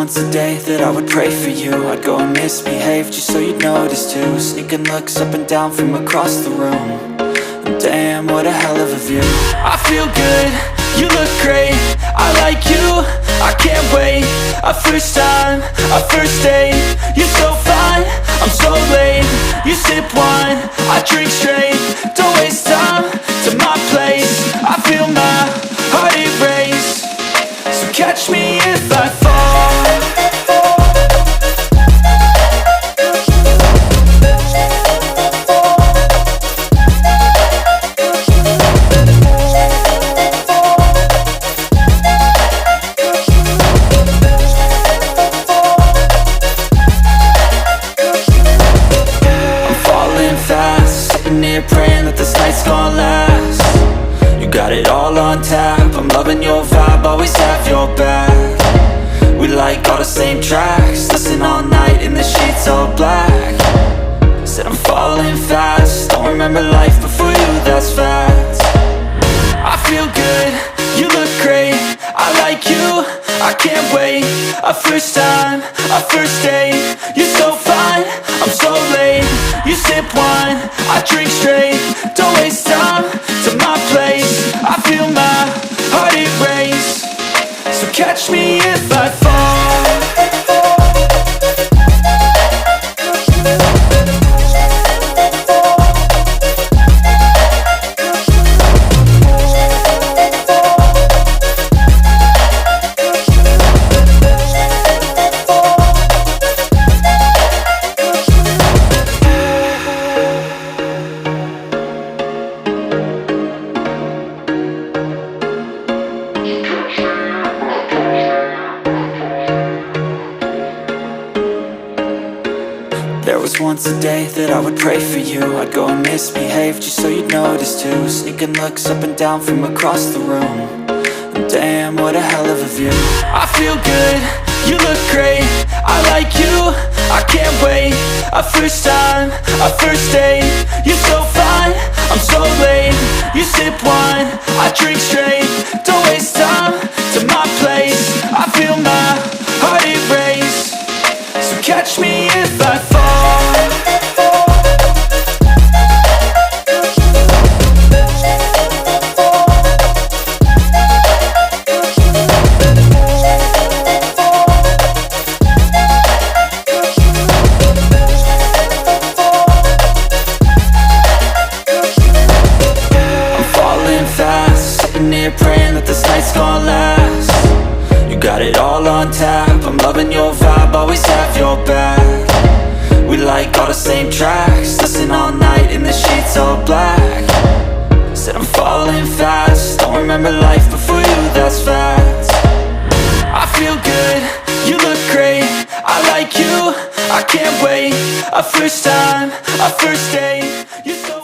once a day that I would pray for you. I'd go and misbehave just so you'd notice too. Sneaking looks up and down from across the room. And damn, what a hell of a view. I feel good, you look great, I like you, I can't wait. A first time, a first date, you're so fine, I'm so late. You sip wine, I drink straight. Don't waste time to my place. I feel my heart erase. So catch me if I fall. Praying that this night's gonna last. You got it all on tap, I'm loving your vibe, always have your back. We like all the same tracks, listen all night in the sheets all black. Said I'm falling fast, don't remember life before you, that's fact. I feel good, you look great, I like you, I can't wait. A first time, a first date, you're so fine, I'm so late. You sip wine, I drink straight. Don't waste time to my place. I feel my heart erase. So catch me if I fall. There was once a day that I would pray for you. I'd go and misbehave just so you'd notice too. Sneaking looks up and down from across the room. And damn, what a hell of a view. I feel good, you look great, I like you, I can't wait. A first time, a first date, you're so fine, I'm so late. You sip wine, I drink straight. Don't waste time to my place. I feel my heart erase. So catch me if I fall. Praying that this night's gonna last. You got it all on tap, I'm loving your vibe, always have your back. We like all the same tracks, listen all night in the sheets all black. Said I'm falling fast, don't remember life before you, that's fact. I feel good, you look great, I like you, I can't wait. A first time, a first date, you're so